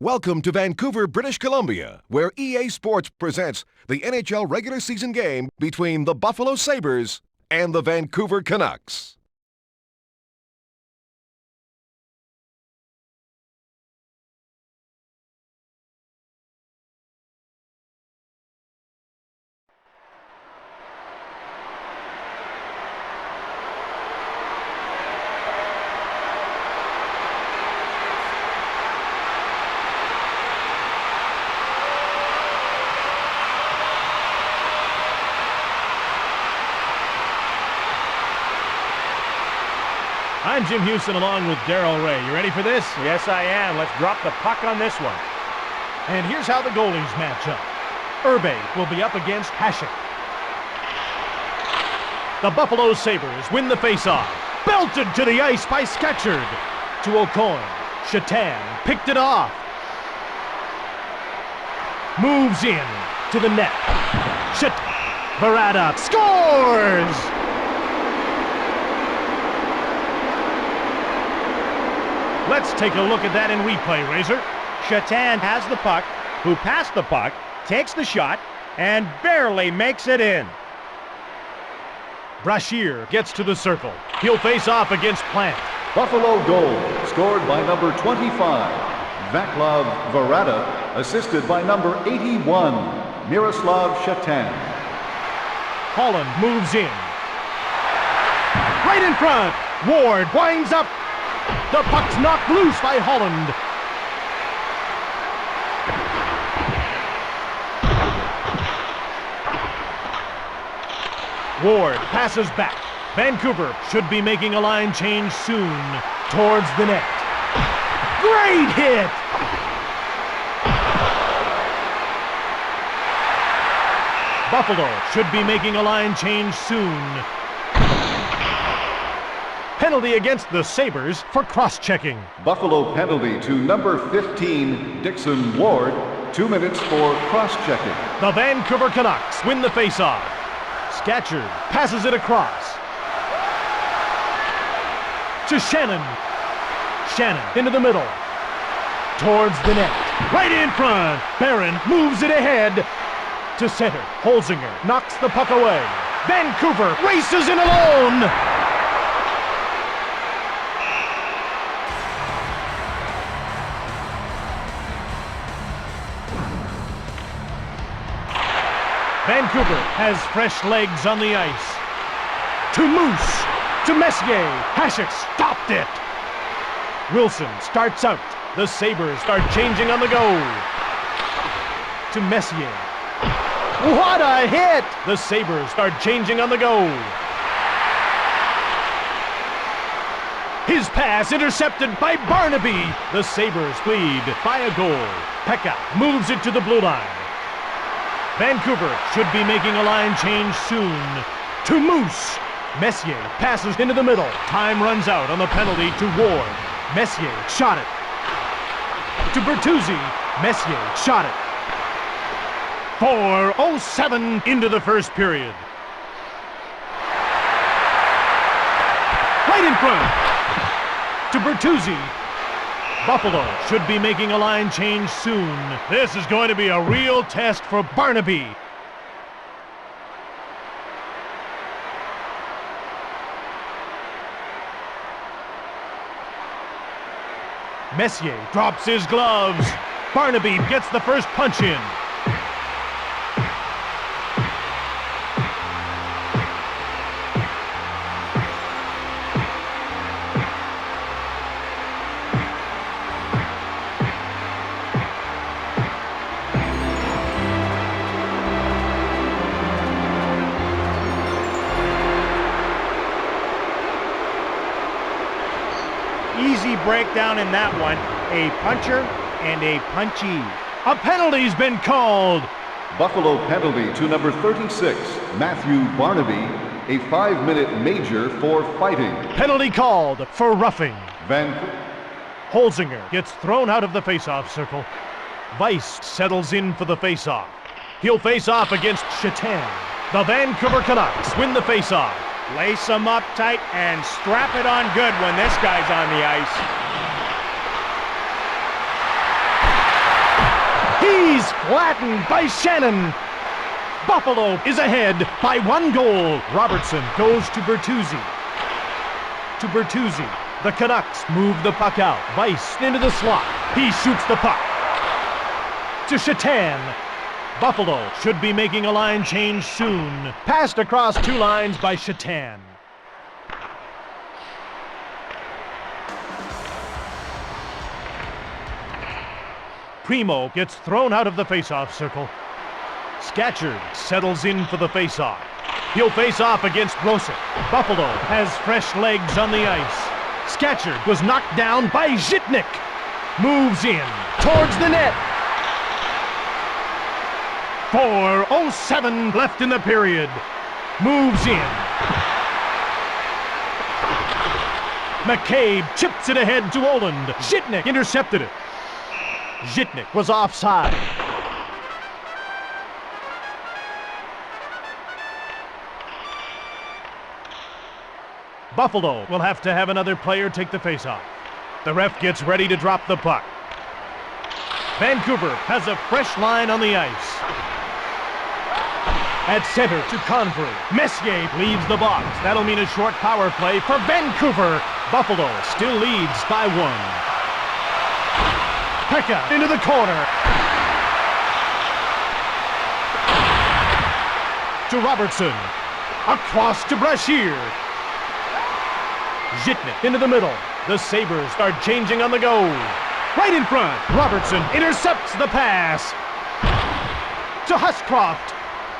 Welcome to Vancouver, British Columbia, where EA Sports presents the NHL regular season game between the Buffalo Sabres and the Vancouver Canucks. I'm Jim Houston along with Darryl Ray. You ready for this? Yes, I am. Let's drop the puck on this one. And here's how the goalies match up. Urbe will be up against Hasek. The Buffalo Sabres win the faceoff. Belted to the ice by Sketcherd. To O'Coin. Shatan picked it off. Moves in to the net. Barada scores! Let's take a look at that in replay, Razor. Shatan has the puck, who passed the puck, takes the shot, and barely makes it in. Brashear gets to the circle. He'll face off against Plant. Buffalo goal, scored by number 25, Vaclav Varada, assisted by number 81, Miroslav Shatan. Holland moves in. Right in front. Ward winds up. The puck's knocked loose by Holland. Ward passes back. Vancouver should be making a line change soon towards the net. Great hit! Buffalo should be making a line change soon. Penalty against the Sabres for cross-checking. Buffalo penalty to number 15, Dixon Ward, 2 minutes for cross-checking. The Vancouver Canucks win the faceoff. Sketcherd passes it across. To Shannon. Shannon into the middle. Towards the net. Right in front. Barron moves it ahead. To center. Holzinger knocks the puck away. Vancouver races in alone. Vancouver has fresh legs on the ice. To Moose. To Messier. Hasek stopped it. Wilson starts out. The Sabres start changing on the go. To Messier. What a hit! The Sabres start changing on the go. His pass intercepted by Barnaby. The Sabres lead by a goal. Pekka moves it to the blue line. Vancouver should be making a line change soon. To Moose. Messier passes into the middle. Time runs out on the penalty to Ward. Messier shot it. To Bertuzzi. Messier shot it. 4:07 into the first period. Right in front. To Bertuzzi. Buffalo should be making a line change soon. This is going to be a real test for Barnaby. Messier drops his gloves. Barnaby gets the first punch in. Easy breakdown in that one. A puncher and a punchy. A penalty's been called. Buffalo penalty to number 36, Matthew Barnaby, a 5-minute major for fighting. Penalty called for roughing. Vancouver. Holzinger gets thrown out of the faceoff circle. Weiss settles in for the faceoff. He'll face off against Shatan. The Vancouver Canucks win the faceoff. Lace them up tight and strap it on good when this guy's on the ice. He's flattened by Shannon. Buffalo is ahead by 1 goal. Robertson goes to Bertuzzi. The Canucks move the puck out. Weiss into the slot. He shoots the puck. To Shatan. Buffalo should be making a line change soon. Passed across 2 lines by Shatan. Primo gets thrown out of the faceoff circle. Scatchard settles in for the faceoff. He'll face off against Brosick. Buffalo has fresh legs on the ice. Scatchard was knocked down by Zhitnik. Moves in towards the net. 4:07 left in the period. Moves in. McCabe chips it ahead to Oland. Zhitnik intercepted it. Zhitnik was offside. Buffalo will have to have another player take the faceoff. The ref gets ready to drop the puck. Vancouver has a fresh line on the ice. At center to Convery. Messier leaves the box. That'll mean a short power play for Vancouver. Buffalo still leads by 1. Pekka into the corner. To Robertson. Across to Brashear. Zhitnik into the middle. The Sabres are changing on the go. Right in front. Robertson intercepts the pass. To Huscroft.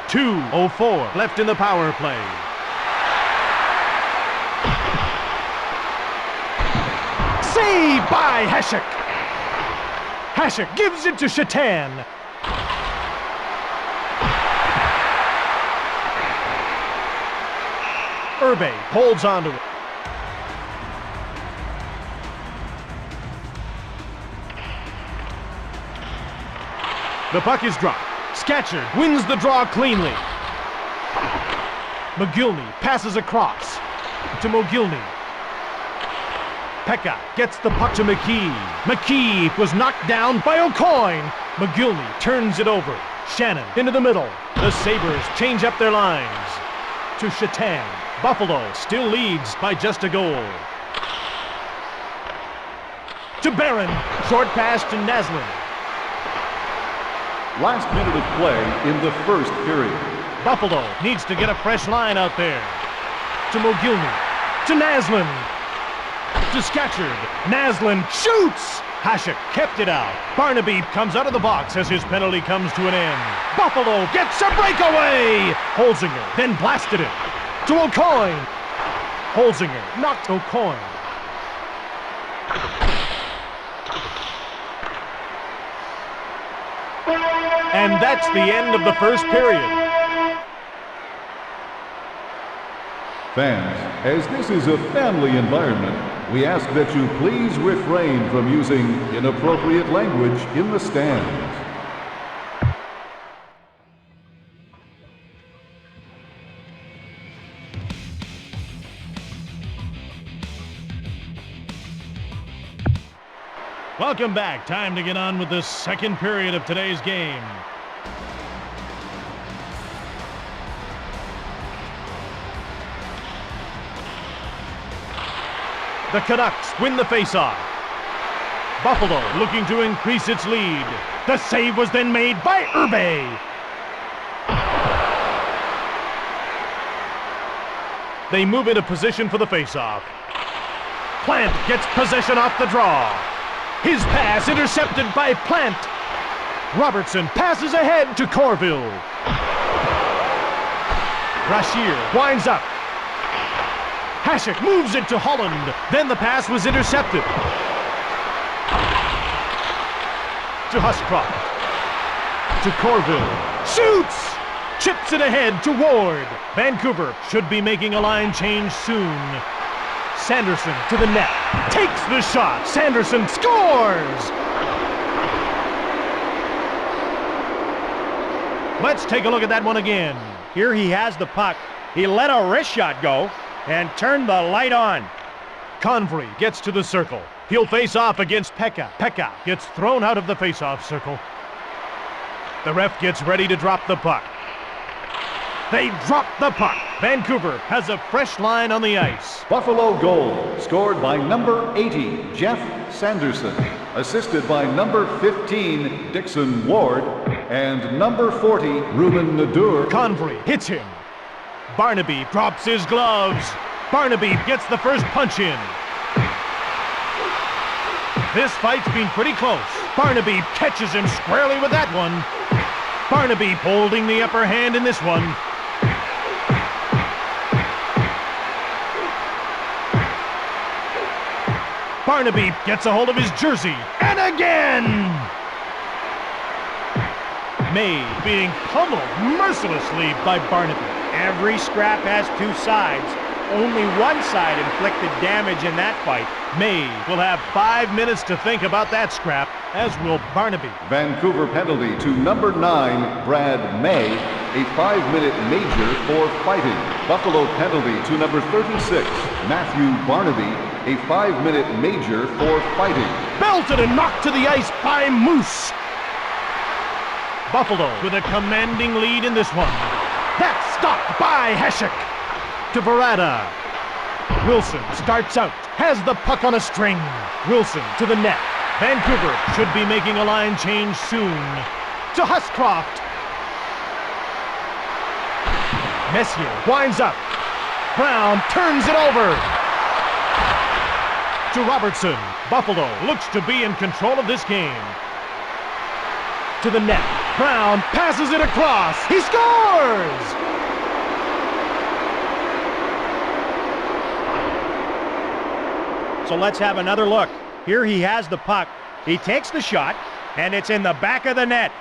2:04 left in the power play. Saved by Hasek. Hasek gives it to Shatan. Urbe holds onto it. The puck is dropped. Scatchard wins the draw cleanly. McGillney passes across to Mogilny. Pekka gets the puck to McKee. McKee was knocked down by O'Coin. McGillney turns it over. Shannon into the middle. The Sabres change up their lines. To Shatan. Buffalo still leads by just a goal. To Barron. Short pass to Naslin. Last minute of play in the first period. Buffalo needs to get a fresh line out there. To Mogilny. To Naslin. To Scatchard. Naslin shoots! Hasek kept it out. Barnaby comes out of the box as his penalty comes to an end. Buffalo gets a breakaway! Holzinger then blasted it. To O'Coin. Holzinger knocked O'Coin. And that's the end of the first period. Fans, as this is a family environment, we ask that you please refrain from using inappropriate language in the stands. Welcome back. Time to get on with the second period of today's game. The Canucks win the faceoff. Buffalo looking to increase its lead. The save was then made by Urbe. They move into position for the faceoff. Plant gets possession off the draw. His pass intercepted by Plant. Robertson passes ahead to Corville. Brashear winds up. Hasek moves it to Holland. Then the pass was intercepted. To Huscroft. To Corville. Shoots! Chips it ahead to Ward. Vancouver should be making a line change soon. Sanderson to the net. Takes the shot. Sanderson scores! Let's take a look at that one again. Here he has the puck. He let a wrist shot go and turned the light on. Convery gets to the circle. He'll face off against Pekka. Pekka gets thrown out of the face-off circle. The ref gets ready to drop the puck. They drop the puck. Vancouver has a fresh line on the ice. Buffalo goal, scored by number 80, Jeff Sanderson, assisted by number 15, Dixon Ward, and number 40, Ruben Nadur. Convery hits him. Barnaby drops his gloves. Barnaby gets the first punch in. This fight's been pretty close. Barnaby catches him squarely with that one. Barnaby holding the upper hand in this one. Barnaby gets a hold of his jersey, and again! May being pummeled mercilessly by Barnaby. Every scrap has two sides. Only one side inflicted damage in that fight. May will have 5 minutes to think about that scrap, as will Barnaby. Vancouver penalty to number 9, Brad May, a 5-minute major for fighting. Buffalo penalty to number 36, Matthew Barnaby, a 5-minute major for fighting. Belted and knocked to the ice by Moose. Buffalo with a commanding lead in this one. That's stopped by Hasek. To Verada. Wilson starts out, has the puck on a string. Wilson to the net. Vancouver should be making a line change soon. To Huscroft. Messier winds up. Brown turns it over. To Robertson. Buffalo looks to be in control of this game. To the net. Brown passes it across. He scores! So let's have another look. Here he has the puck. He takes the shot, and it's in the back of the net.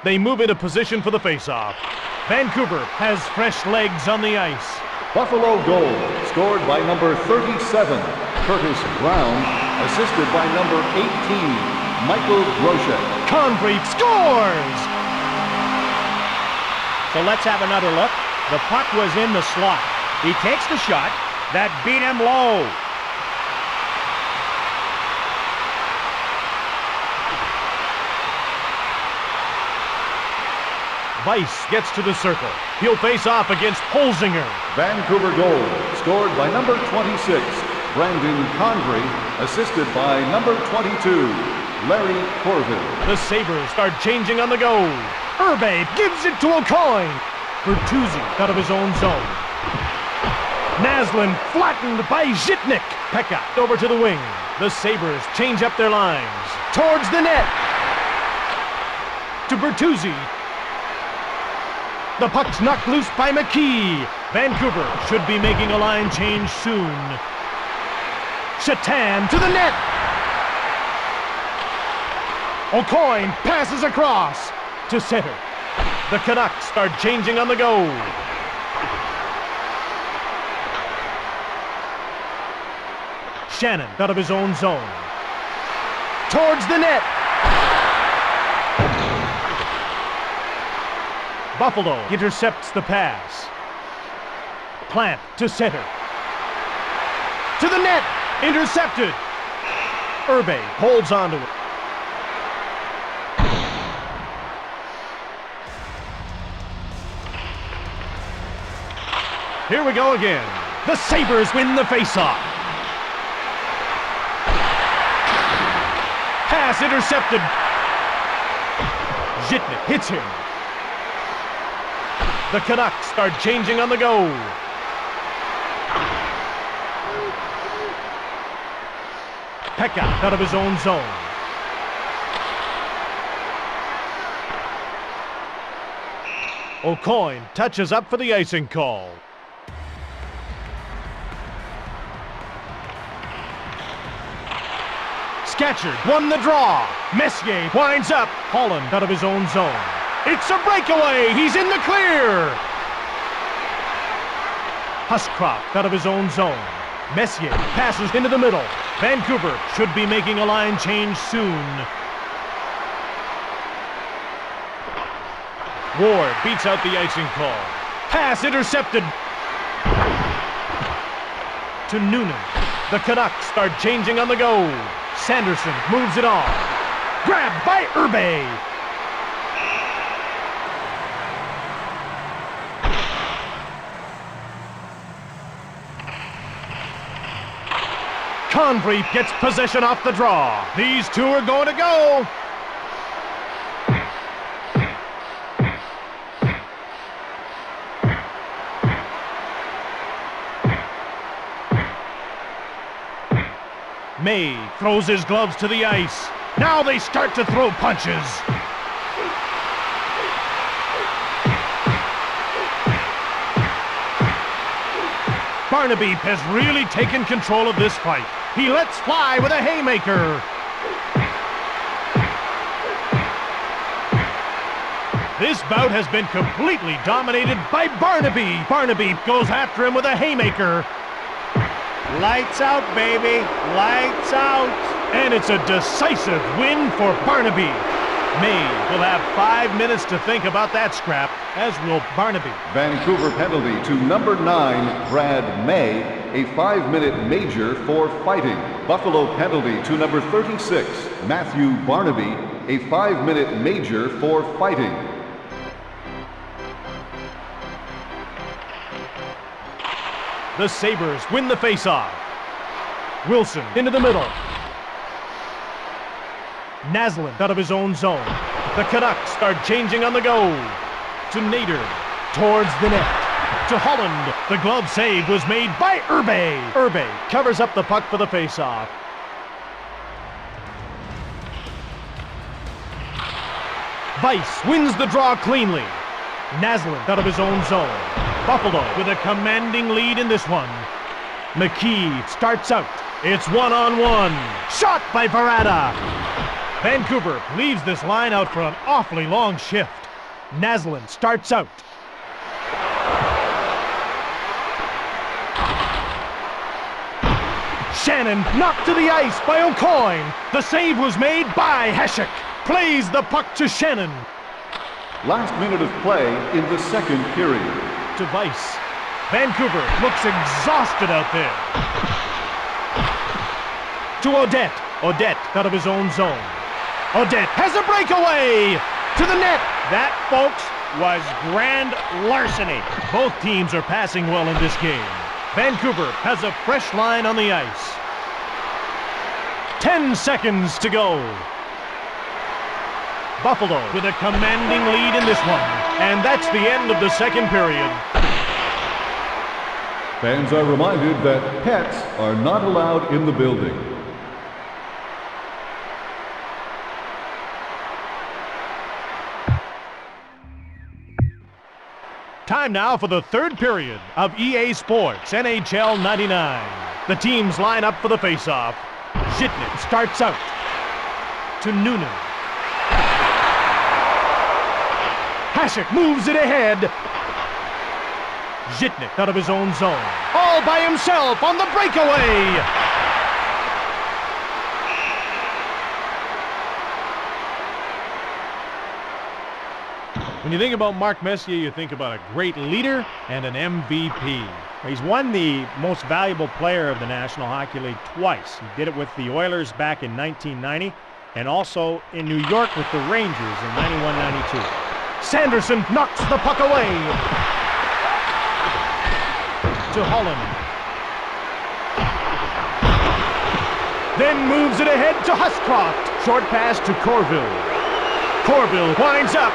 They move into position for the faceoff. Vancouver has fresh legs on the ice. Buffalo goal, scored by number 37, Curtis Brown, assisted by number 18, Michael Grosek. Convery scores! So let's have another look. The puck was in the slot. He takes the shot. That beat him low. Weiss gets to the circle. He'll face off against Holzinger. Vancouver goal, scored by number 26, Brandon Convery, assisted by number 22, Larry Corvin. The Sabres start changing on the go. Urbe gives it to O'Coin. Bertuzzi out of his own zone. Naslin flattened by Zhitnik. Pekka over to the wing. The Sabres change up their lines. Towards the net. To Bertuzzi. The puck's knocked loose by McKee. Vancouver should be making a line change soon. Shatan to the net. O'Coin passes across to center. The Canucks start changing on the go. Shannon out of his own zone. Towards the net. Buffalo intercepts the pass. Plant to center. To the net. Intercepted. Urbe holds on to it. Here we go again. The Sabres win the faceoff. Pass intercepted. Zhitnik hits him. The Canucks start changing on the go. Pekka out of his own zone. O'Coin touches up for the icing call. Scatchard won the draw. Messier winds up. Holland out of his own zone. It's a breakaway. He's in the clear. Huscroft out of his own zone. Messier passes into the middle. Vancouver should be making a line change soon. Ward beats out the icing call. Pass intercepted. to Noonan. The Canucks start changing on the go. Sanderson moves it on. Grabbed by Irbe. Convery gets possession off the draw. These two are going to go. May throws his gloves to the ice. Now they start to throw punches. Barnaby has really taken control of this fight. He lets fly with a haymaker. This bout has been completely dominated by Barnaby. Barnaby goes after him with a haymaker. Lights out, baby. Lights out. And it's a decisive win for Barnaby. May will have 5 minutes to think about that scrap, as will Barnaby. Vancouver penalty to number 9, Brad May, a 5-minute major for fighting. Buffalo penalty to number 36, Matthew Barnaby, a 5-minute major for fighting. The Sabres win the faceoff. Wilson into the middle. Naslund out of his own zone. The Canucks start changing on the go. To Nader. Towards the net. To Holland. The glove save was made by Irbe. Irbe covers up the puck for the faceoff. Weiss wins the draw cleanly. Naslund out of his own zone. Buffalo with a commanding lead in this one. McKee starts out. It's one-on-one. Shot by Verada. Vancouver leaves this line out for an awfully long shift. Naslund starts out. Shannon knocked to the ice by O'Coin. The save was made by Hasek. Plays the puck to Shannon. Last minute of play in the second period. To Weiss. Vancouver looks exhausted out there. To Odette. Odette out of his own zone. Odette has a breakaway to the net. That, folks, was grand larceny. Both teams are passing well in this game. Vancouver has a fresh line on the ice. 10 seconds to go. Buffalo with a commanding lead in this one. And that's the end of the second period. Fans are reminded that pets are not allowed in the building. Time now for the third period of EA Sports NHL 99. The teams line up for the faceoff. Zhitnik starts out to Noonan. Hasek moves it ahead. Zhitnik out of his own zone. All by himself on the breakaway. When you think about Mark Messier, you think about a great leader and an MVP. He's won the most valuable player of the National Hockey League twice. He did it with the Oilers back in 1990 and also in New York with the Rangers in 91-92. Sanderson knocks the puck away. To Holland. Then moves it ahead to Huscroft. Short pass to Corville. Corville winds up.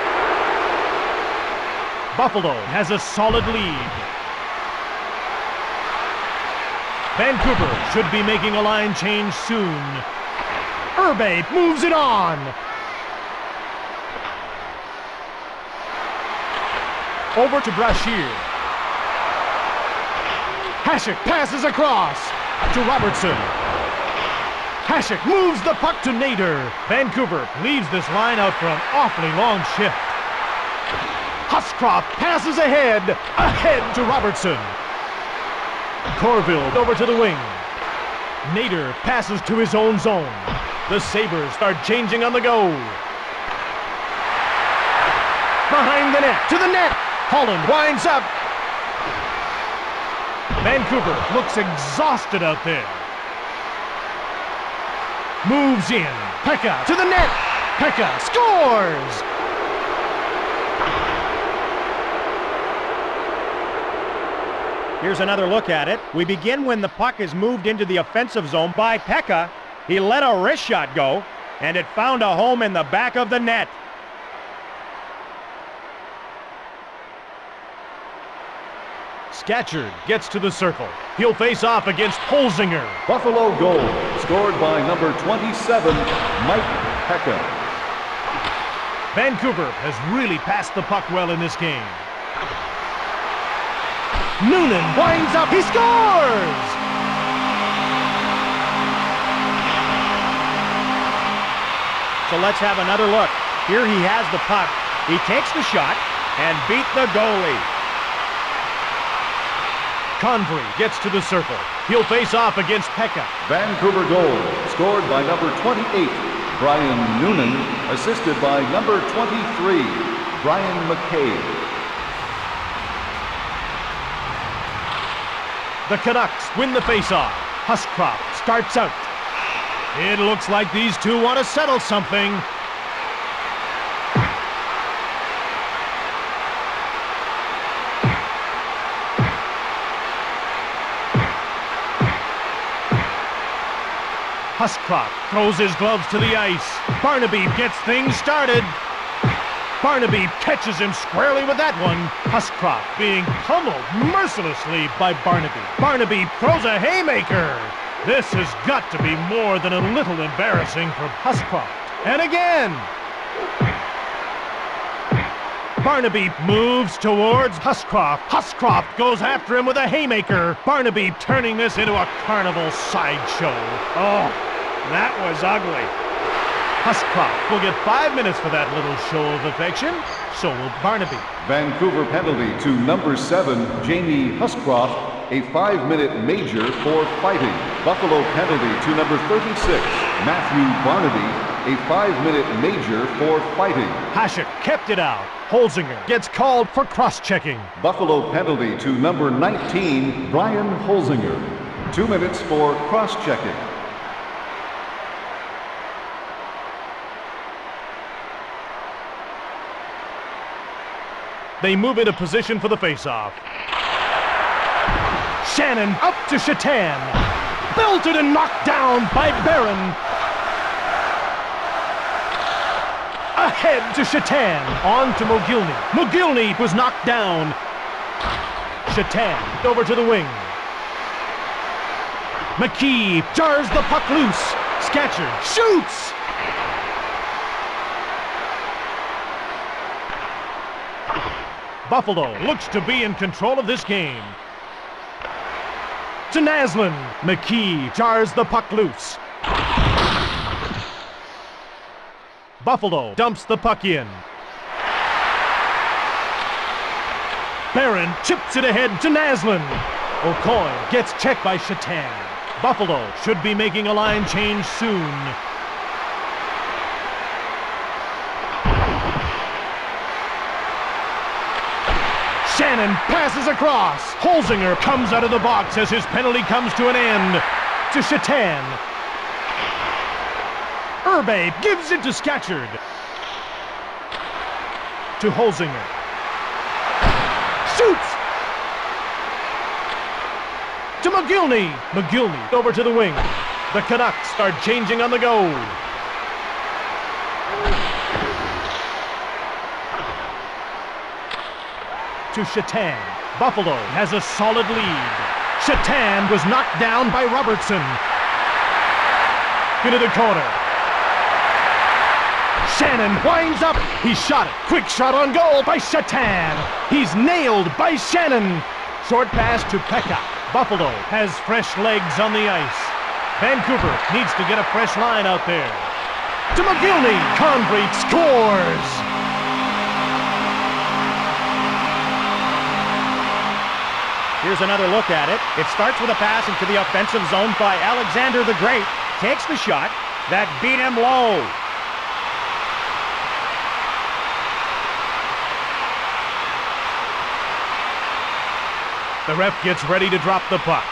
Buffalo has a solid lead. Vancouver should be making a line change soon. Irbe moves it on. Over to Brashear. Hasek passes across to Robertson. Hasek moves the puck to Nader. Vancouver leaves this line out for an awfully long shift. Huscroft passes ahead to Robertson. Corville over to the wing. Nader passes to his own zone. The Sabres start changing on the go. Behind the net, to the net. Holland winds up. Vancouver looks exhausted out there. Moves in. Pekka to the net. Pekka scores! Here's another look at it. We begin when the puck is moved into the offensive zone by Pekka. He let a wrist shot go, and it found a home in the back of the net. Scatchard gets to the circle. He'll face off against Holzinger. Buffalo goal, scored by number 27, Mike Pekka. Vancouver has really passed the puck well in this game. Noonan winds up. He scores! So let's have another look. Here he has the puck. He takes the shot and beat the goalie. Convery gets to the circle. He'll face off against Pekka. Vancouver goal, scored by number 28, Brian Noonan, assisted by number 23, Brian McCabe. The Canucks win the faceoff. Huscroft starts out. It looks like these two want to settle something. Huscroft throws his gloves to the ice. Barnaby gets things started. Barnaby catches him squarely with that one. Huscroft being pummeled mercilessly by Barnaby. Barnaby throws a haymaker. This has got to be more than a little embarrassing for Huscroft. And again! Barnaby moves towards Huscroft. Huscroft goes after him with a haymaker. Barnaby turning this into a carnival sideshow. Oh, that was ugly. Huscroft will get 5 minutes for that little show of affection. So will Barnaby. Vancouver penalty to number 7, Jamie Huscroft, a 5-minute major for fighting. Buffalo penalty to number 36, Matthew Barnaby, a 5-minute major for fighting. Hasek kept it out. Holzinger gets called for cross-checking. Buffalo penalty to number 19, Brian Holzinger. 2 minutes for cross-checking. They move into position for the faceoff. Shannon up to Shatan. Belted and knocked down by Barron. Ahead to Shatan. On to Mogilny. Mogilny was knocked down. Shatan over to the wing. McKee jars the puck loose. Scatchard shoots. Buffalo looks to be in control of this game. To Naslund. McKee jars the puck loose. Buffalo dumps the puck in. Barron chips it ahead to Naslund. O'Coin gets checked by Shatan. Buffalo should be making a line change soon. Shannon passes across. Holzinger comes out of the box as his penalty comes to an end. To Shatan. Urbe gives it to Scatchard. To Holzinger. Shoots! To Mogilny. Mogilny over to the wing. The Canucks are changing on the go. To Shatan. Buffalo has a solid lead. Shatan was knocked down by Robertson. Into the corner. Shannon winds up. He shot it. Quick shot on goal by Shatan. He's nailed by Shannon. Short pass to Pekka. Buffalo has fresh legs on the ice. Vancouver needs to get a fresh line out there. To Mogilny. Convery scores. Here's another look at it. It starts with a pass into the offensive zone by Alexander the Great. Takes the shot. That beat him low. The ref gets ready to drop the puck.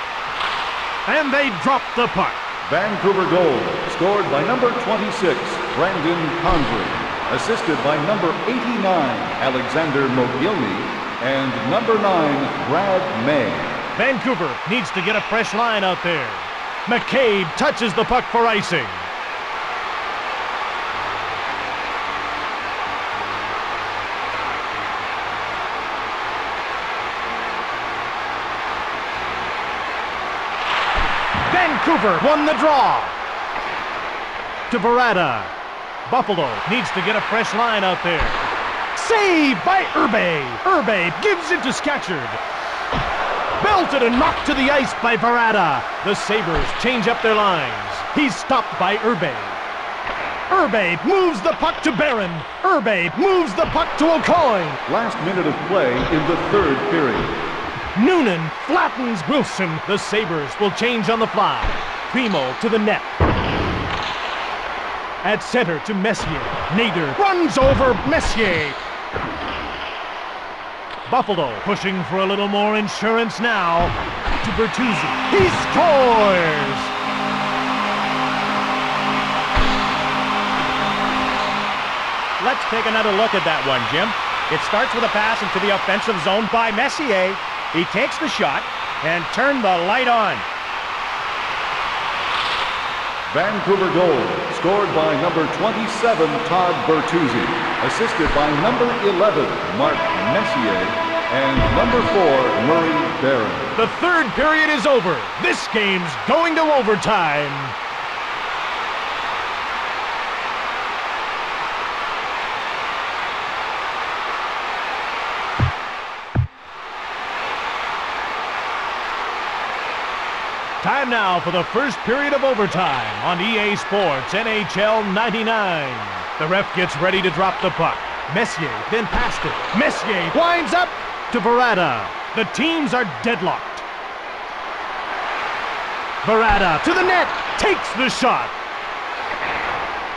And they drop the puck. Vancouver goal, scored by number 26, Brandon Condrey, assisted by number 89, Alexander Mogilny, and number 9, Brad May. Vancouver needs to get a fresh line out there. McCabe touches the puck for icing. Vancouver won the draw. To Verada. Buffalo needs to get a fresh line out there. Saved by Urbe. Urbe gives it to Scatchard. Belted and knocked to the ice by Verada. The Sabres change up their lines. He's stopped by Urbe. Urbe moves the puck to Barron. Urbe moves the puck to O'Coin. Last minute of play in the third period. Noonan flattens Wilson. The Sabres will change on the fly. Primo to the net. At center to Messier. Nader runs over Messier. Buffalo pushing for a little more insurance now. To Bertuzzi. He scores! Let's take another look at that one, Jim. It starts with a pass into the offensive zone by Messier. He takes the shot and turned the light on. Vancouver goal, scored by number 27, Todd Bertuzzi, assisted by number 11, Mark Messier, and number 4, Murray Barron. The third period is over. This game's going to overtime. Time now for the first period of overtime on EA Sports NHL 99. The ref gets ready to drop the puck. Messier then passed it. Messier winds up to Verada. The teams are deadlocked. Verada to the net, takes the shot.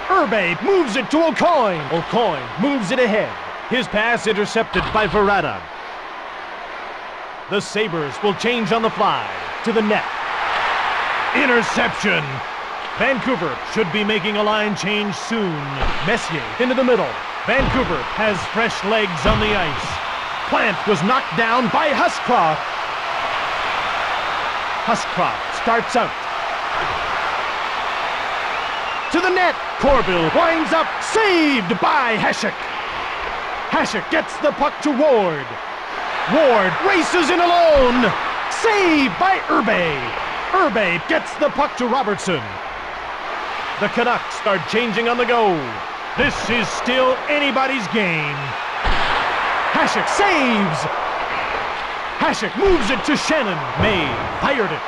Urbe moves it to O'Coin. O'Coin moves it ahead. His pass intercepted by Verada. The Sabres will change on the fly to the net. Interception! Vancouver should be making a line change soon. Messier into the middle. Vancouver has fresh legs on the ice. Plant was knocked down by Huscroft. Huscroft starts out. To the net. Corville winds up. Saved by Hasek. Hasek gets the puck to Ward. Ward races in alone. Saved by Urbe. Urbe gets the puck to Robertson. The Canucks start changing on the go. This is still anybody's game. Hasek saves. Hasek moves it to Shannon. May fired it.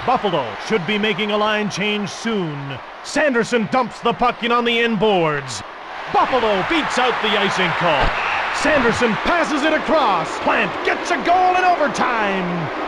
Buffalo should be making a line change soon. Sanderson dumps the puck in on the inboards. Buffalo beats out the icing call. Sanderson passes it across. Plant gets a goal in overtime.